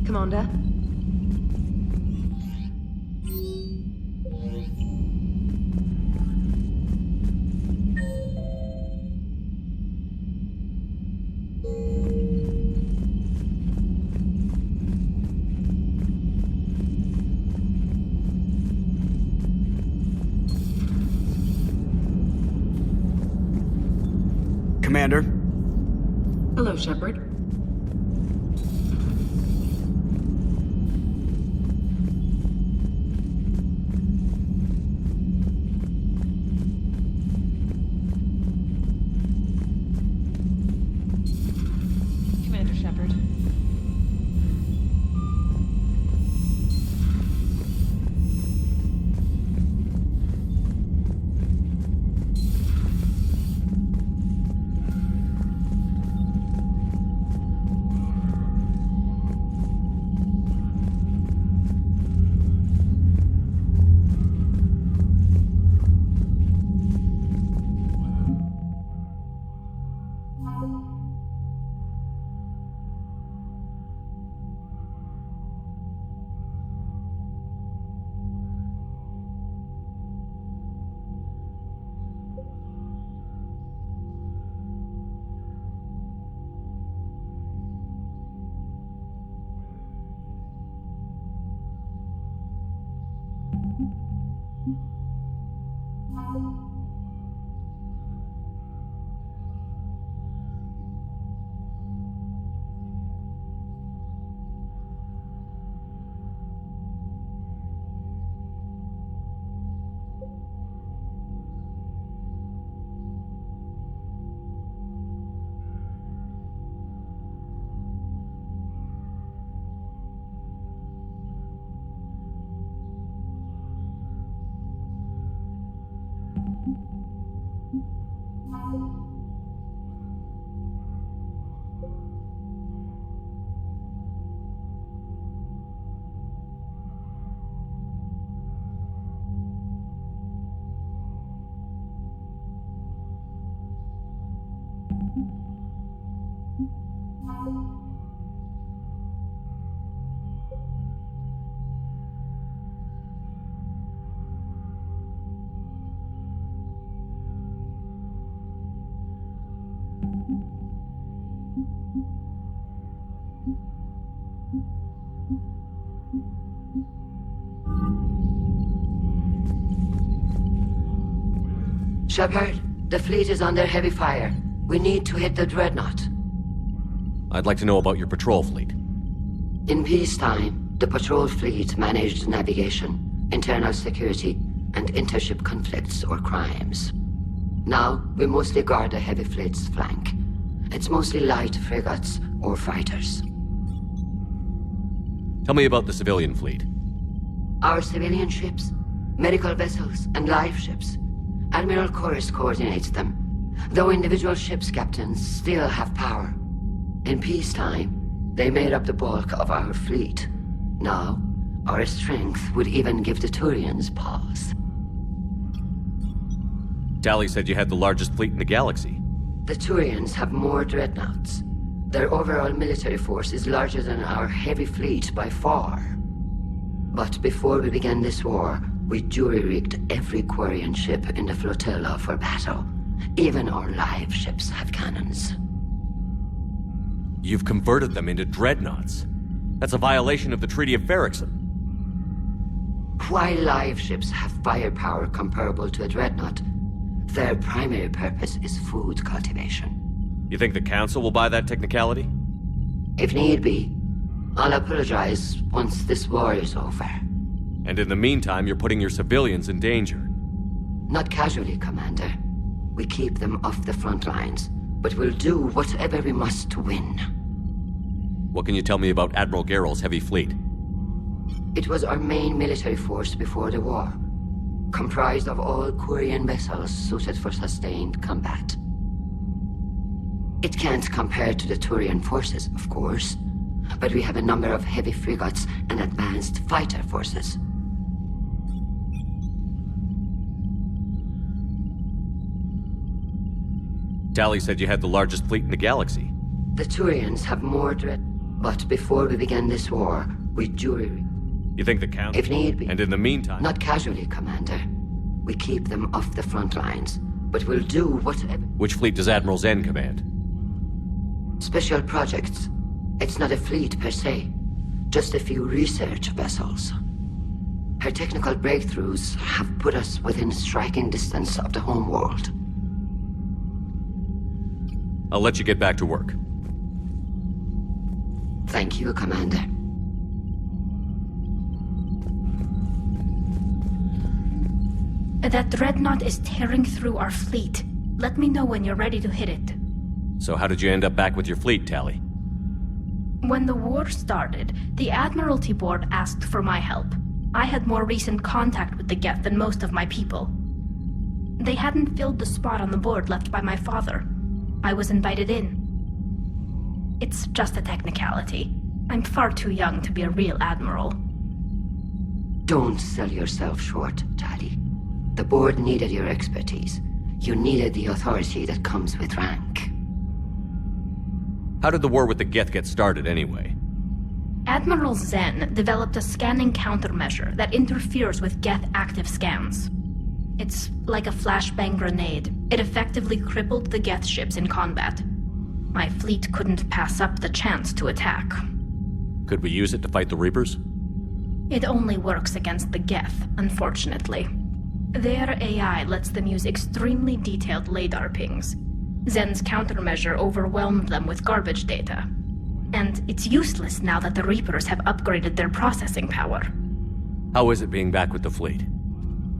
Commander? Commander? Hello, Shepard. Commander Shepard. Shepard, the fleet is under heavy fire. We need to hit the dreadnought. I'd like to know about your patrol fleet. In peacetime, the patrol fleet managed navigation, internal security, and intership conflicts or crimes. Now, we mostly guard the heavy fleet's flank. It's mostly light frigates or fighters. Tell me about the civilian fleet. Our civilian ships, medical vessels, and life ships. Admiral Chorus coordinates them, though individual ships' captains still have power. In peacetime, they made up the bulk of our fleet. Now, our strength would even give the Turians pause. Tali said you had the largest fleet in the galaxy. The Turians have more dreadnoughts. Their overall military force is larger than our heavy fleet by far. But before we began this war, we jury-rigged every Quarian ship in the flotilla for battle. Even our live ships have cannons. You've converted them into dreadnoughts. That's a violation of the Treaty of Ferrixon. While live ships have firepower comparable to a dreadnought, their primary purpose is food cultivation. You think the Council will buy that technicality? If need be, I'll apologize once this war is over. And in the meantime, you're putting your civilians in danger. Not casually, Commander. We keep them off the front lines, but we'll do whatever we must to win. What can you tell me about Admiral Gerrel's heavy fleet? It was our main military force before the war, comprised of all Quarian vessels suited for sustained combat. It can't compare to the Turian forces, of course, but we have a number of heavy frigates and advanced fighter forces. Tali said you had the largest fleet in the galaxy. The Turians have more But before we begin this war, we jury. You think the count? If need be. And in the meantime... Not casually, Commander. We keep them off the front lines. But we'll do whatever... Which fleet does Admiral Zen command? Special projects. It's not a fleet per se. Just a few research vessels. Her technical breakthroughs have put us within striking distance of the homeworld. I'll let you get back to work. Thank you, Commander. That dreadnought is tearing through our fleet. Let me know when you're ready to hit it. So how did you end up back with your fleet, Tali? When the war started, the Admiralty Board asked for my help. I had more recent contact with the Geth than most of my people. They hadn't filled the spot on the board left by my father. I was invited in. It's just a technicality. I'm far too young to be a real admiral. Don't sell yourself short, Tali. The board needed your expertise. You needed the authority that comes with rank. How did the war with the Geth get started, anyway? Admiral Zen developed a scanning countermeasure that interferes with Geth active scans. It's like a flashbang grenade. It effectively crippled the Geth ships in combat. My fleet couldn't pass up the chance to attack. Could we use it to fight the Reapers? It only works against the Geth, unfortunately. Their AI lets them use extremely detailed LADAR pings. Zen's countermeasure overwhelmed them with garbage data. And it's useless now that the Reapers have upgraded their processing power. How is it being back with the fleet?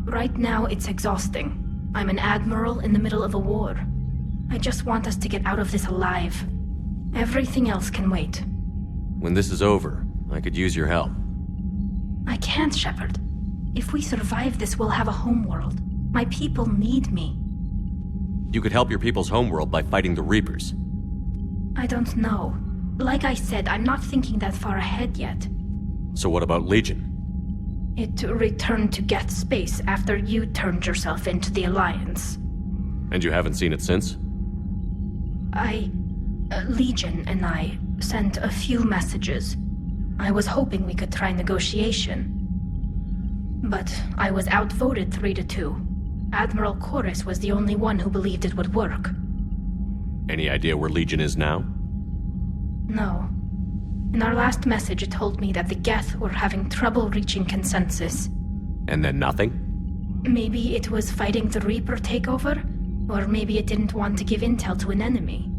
Right now, it's exhausting. I'm an admiral in the middle of a war. I just want us to get out of this alive. Everything else can wait. When this is over, I could use your help. I can't, Shepard. If we survive this, we'll have a homeworld. My people need me. You could help your people's homeworld by fighting the Reapers. I don't know. Like I said, I'm not thinking that far ahead yet. So what about Legion? It returned to Geth space after you turned yourself into the Alliance. And you haven't seen it since? Legion and I sent a few messages. I was hoping we could try negotiation. But I was outvoted 3-2. Admiral Chorus was the only one who believed it would work. Any idea where Legion is now? No. In our last message, it told me that the Geth were having trouble reaching consensus. And then nothing? Maybe it was fighting the Reaper takeover, or maybe it didn't want to give intel to an enemy.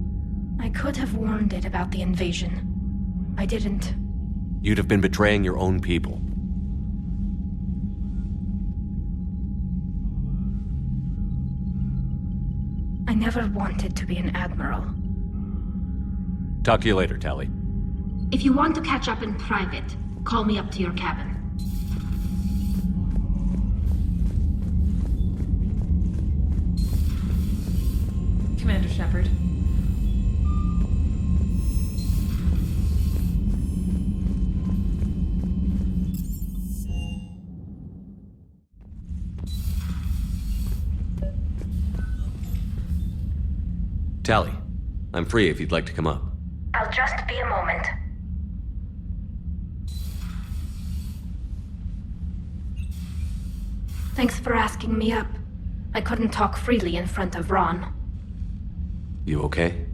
I could have warned it about the invasion. I didn't. You'd have been betraying your own people. I never wanted to be an admiral. Talk to you later, Tali. If you want to catch up in private, call me up to your cabin. Commander Shepard. Tali, I'm free if you'd like to come up. I'll just be a moment. Thanks for asking me up. I couldn't talk freely in front of Ron. You okay?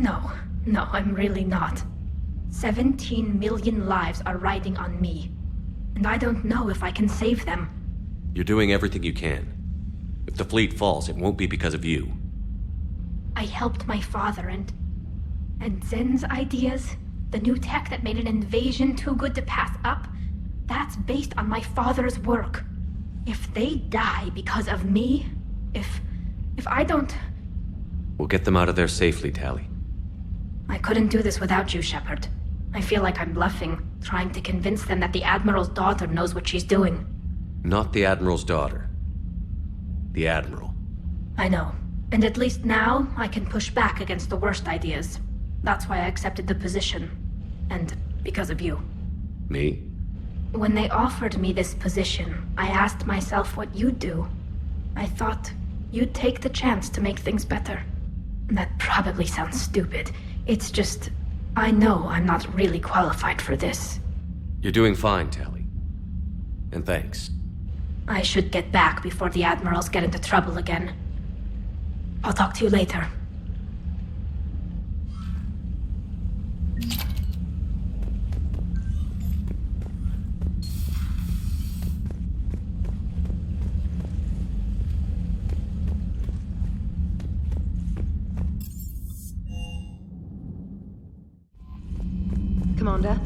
No, I'm really not. 17 million lives are riding on me. And I don't know if I can save them. You're doing everything you can. If the fleet falls, it won't be because of you. I helped my father and Zen's ideas, the new tech that made an invasion too good to pass up, that's based on my father's work. If they die because of me, if I don't... We'll get them out of there safely, Tali. I couldn't do this without you, Shepard. I feel like I'm bluffing, trying to convince them that the Admiral's daughter knows what she's doing. Not the Admiral's daughter. The Admiral. I know. And at least now, I can push back against the worst ideas. That's why I accepted the position. And because of you. Me? When they offered me this position, I asked myself what you'd do. I thought you'd take the chance to make things better. That probably sounds stupid. It's just... I know I'm not really qualified for this. You're doing fine, Tally. And thanks. I should get back before the Admirals get into trouble again. I'll talk to you later. Commander?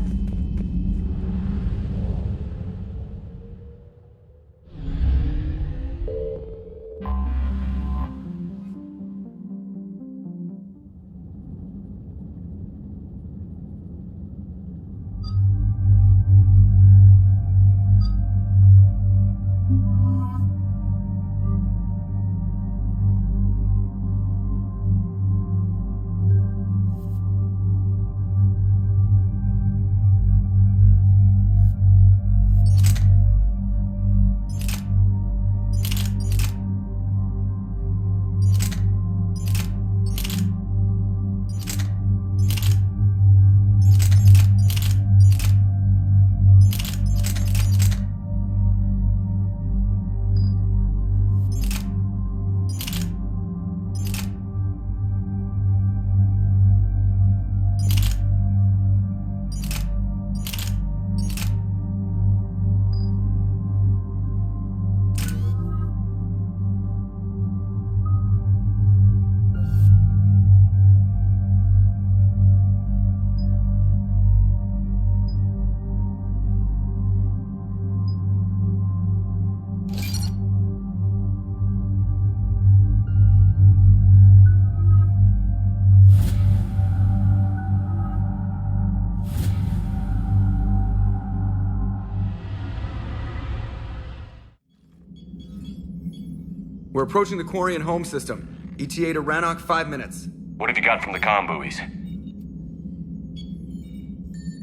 We're approaching the Quarian home system. ETA to Rannoch, 5 minutes. What have you got from the comm buoys?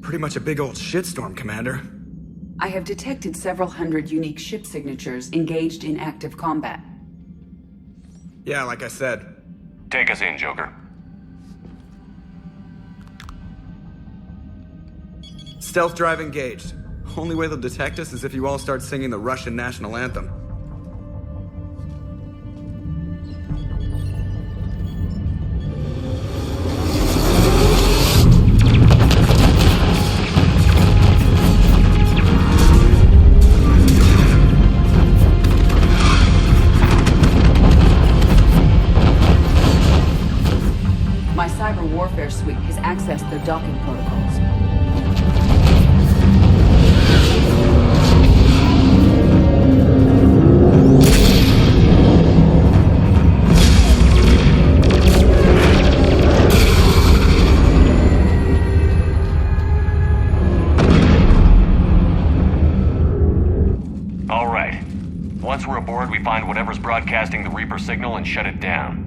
Pretty much a big old shitstorm, Commander. I have detected several hundred unique ship signatures engaged in active combat. Yeah, like I said. Take us in, Joker. Stealth drive engaged. Only way they'll detect us is if you all start singing the Russian national anthem. My cyber warfare suite has accessed their docking protocols. All right. Once we're aboard, we find whatever's broadcasting the Reaper signal and shut it down.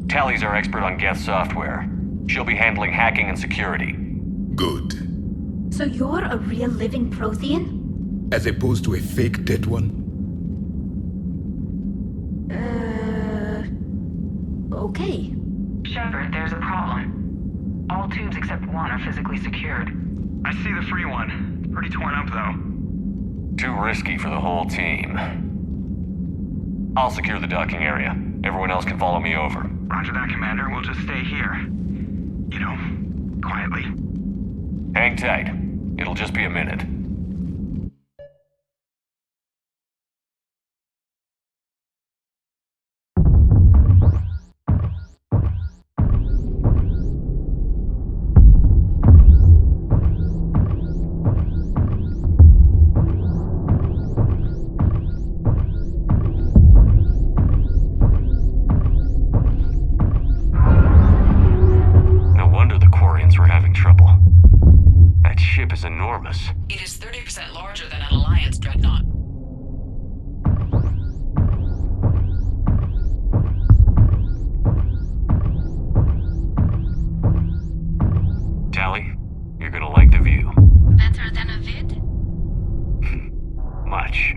Tally's our expert on Geth software. She'll be handling hacking and security. Good. So you're a real living Prothean? As opposed to a fake dead one? Okay. Shepard, there's a problem. All tubes except one are physically secured. I see the free one. It's pretty torn up, though. Too risky for the whole team. I'll secure the docking area. Everyone else can follow me over. Roger that, Commander. We'll just stay here. You know, quietly. Hang tight. It'll just be a minute. Is enormous. It is 30% larger than an Alliance dreadnought. Tally, you're gonna like the view. Better than a vid? Much.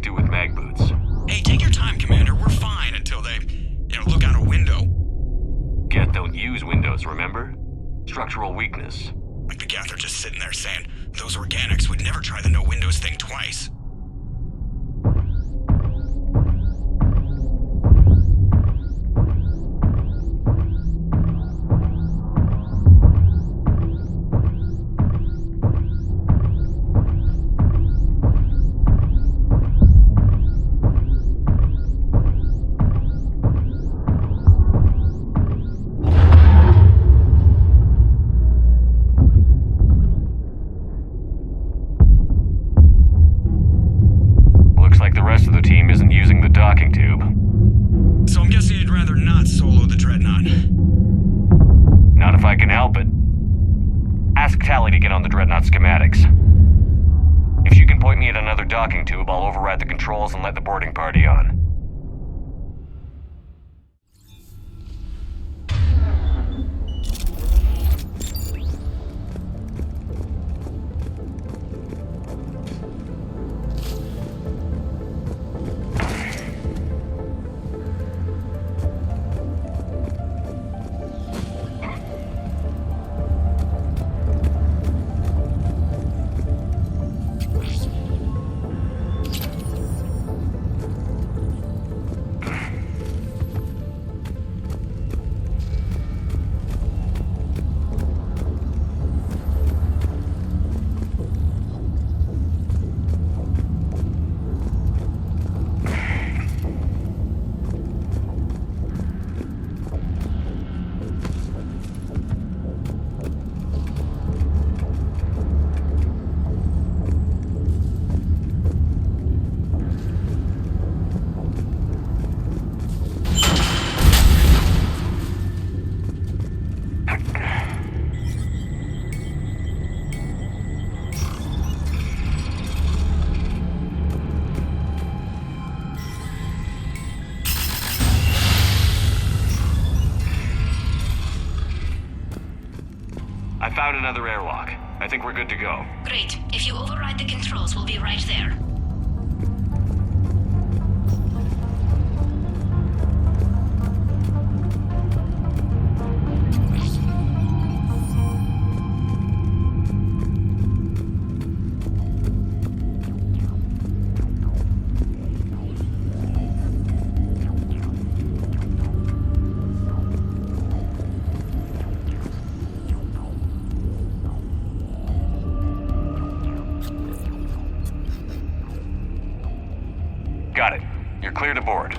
do with mag boots. Hey, take your time, Commander. We're fine until they, look out a window. Geth don't use windows, remember? Structural weakness. Like the Geth are just sitting there saying, those organics would never try the no windows thing twice. Schematics. If she can point me at another docking tube, I'll override the controls and let the boarding party on. I found another airlock. I think we're good to go. Great. If you override the controls, we'll be right there. Got it. You're clear to board.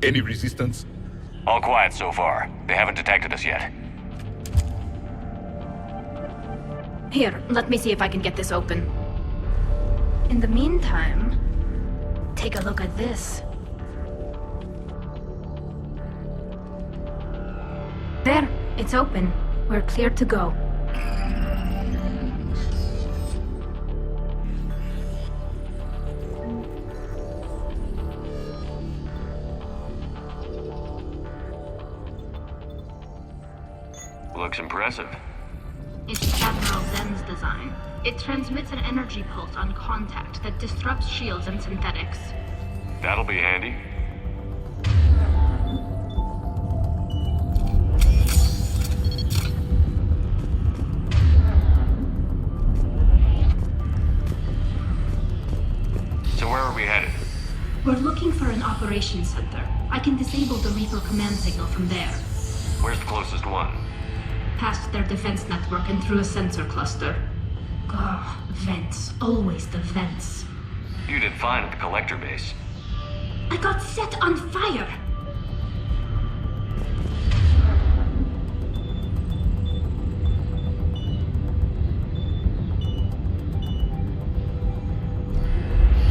Any resistance? All quiet so far. They haven't detected us yet. Here, let me see if I can get this open. In the meantime, take a look at this. There, it's open. We're clear to go. Looks impressive. It's Admiral Zen's design. It transmits an energy pulse on contact that disrupts shields and synthetics. That'll be handy. So where are we headed? We're looking for an operations center. I can disable the Reaper command signal from there. Where's the closest one? Past their defense network and through a sensor cluster. Oh, vents. Always the vents. You did fine at the collector base. I got set on fire!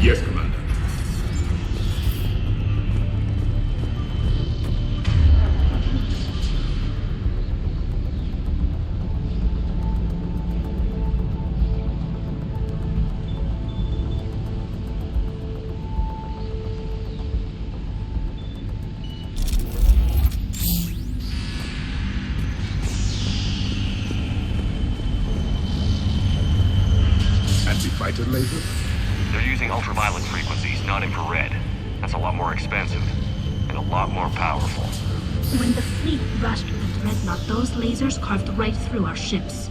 Yes, Commander. laser? They're using ultraviolet frequencies, not infrared. That's a lot more expensive. And a lot more powerful. When the fleet rushed the dreadnought, those lasers carved right through our ships.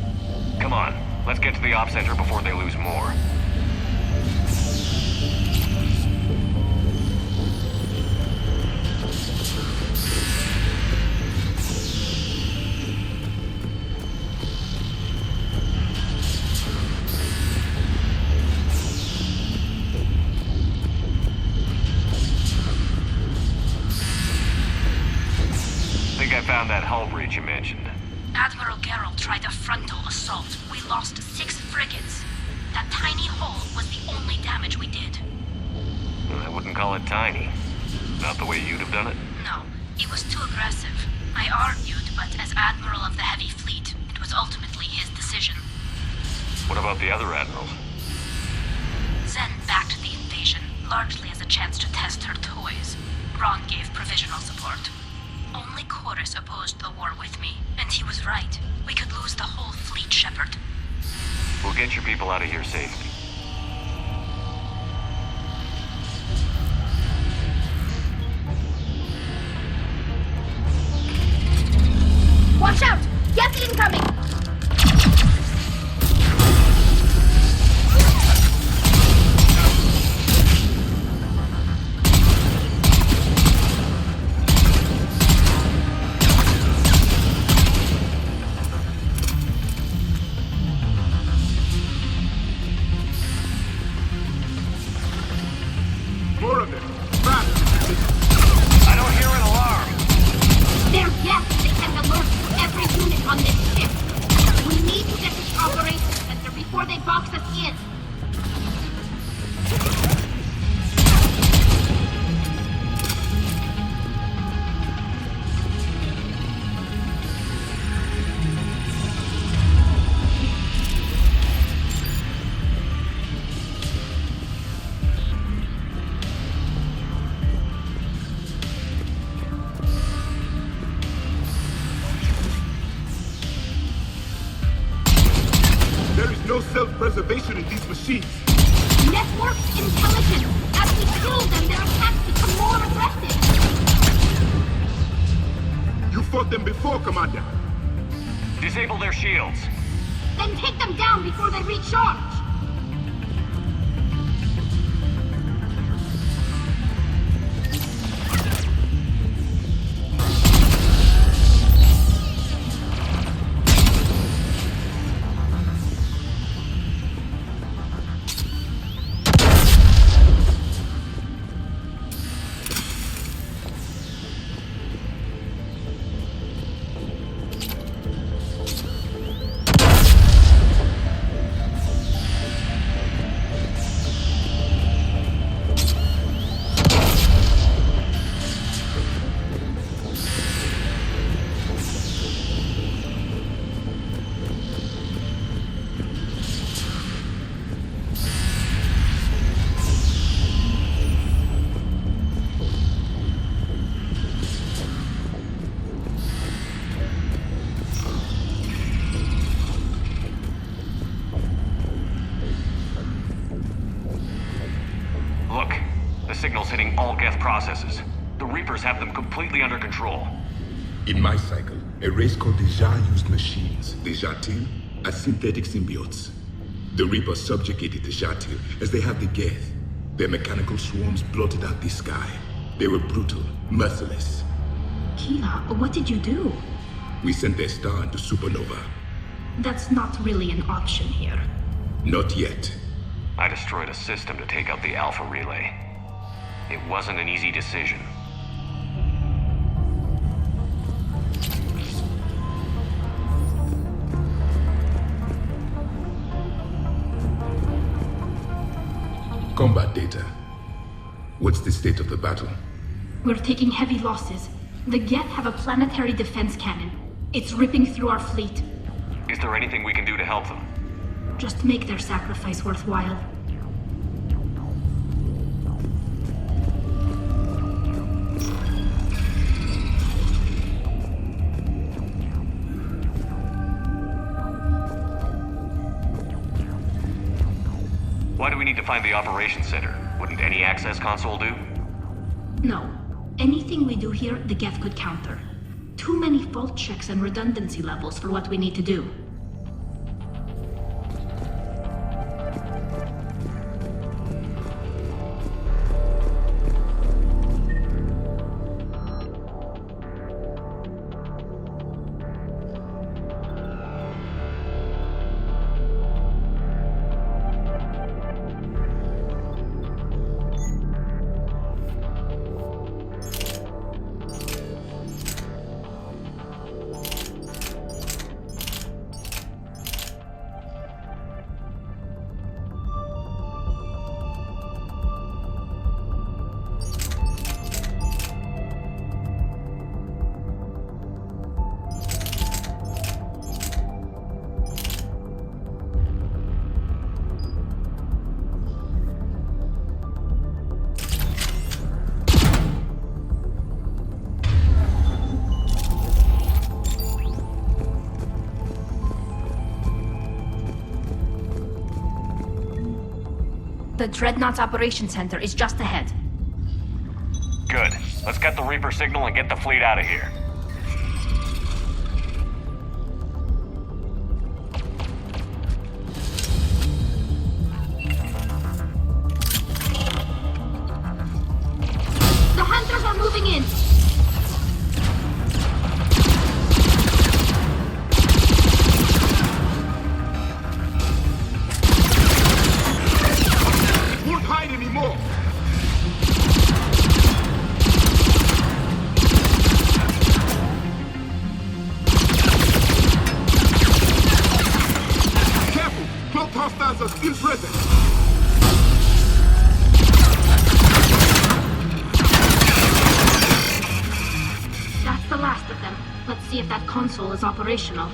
Come on, let's get to the op center before they lose more. I found that hull breach you mentioned. Admiral Geralt tried a frontal assault. We lost 6 frigates. That tiny hull was the only damage we did. I wouldn't call it tiny. Not the way you'd have done it? No, it was too aggressive. I argued, but as Admiral of the Heavy Fleet, it was ultimately his decision. What about the other admirals? Zen backed the invasion, largely as a chance to test her toys. Ron gave provisional support. Only Chorus opposed the war with me, and he was right. We could lose the whole fleet, Shepard. We'll get your people out of here safely. Watch out! Get incoming! More of them! Fast! I don't hear an alarm! They're deaf! They can alert every unit on this ship! We need to get to the operations center before they box us in! There is no self-preservation in these machines. Network intelligence! As we kill them, their attacks become more aggressive! You fought them before, Commander. Disable their shields. Then take them down before they recharge! Look, the signal's hitting all Geth processes. The Reapers have them completely under control. In my cycle, a race called Deja used machines. Deja-Til as synthetic symbiotes. The Reapers subjugated Deja-Til as they have the Geth. Their mechanical swarms blotted out the sky. They were brutal, merciless. Keela, what did you do? We sent their star into supernova. That's not really an option here. Not yet. I destroyed a system to take out the Alpha Relay. It wasn't an easy decision. Combat data. What's the state of the battle? We're taking heavy losses. The Geth have a planetary defense cannon. It's ripping through our fleet. Is there anything we can do to help them? Just make their sacrifice worthwhile. Why do we find the operations center. Wouldn't any access console do? No. Anything we do here, the Geth could counter. Too many fault checks and redundancy levels for what we need to do. The Dreadnought's operation center is just ahead. Good. Let's get the Reaper signal and get the fleet out of here. The hunters are moving in! Hostiles are still present. That's the last of them. Let's see if that console is operational.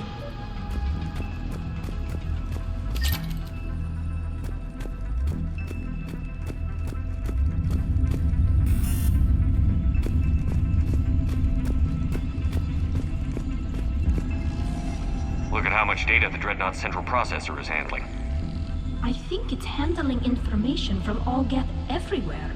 Look at how much data the Dreadnought central processor is handling. I think it's handling information from all Geth everywhere.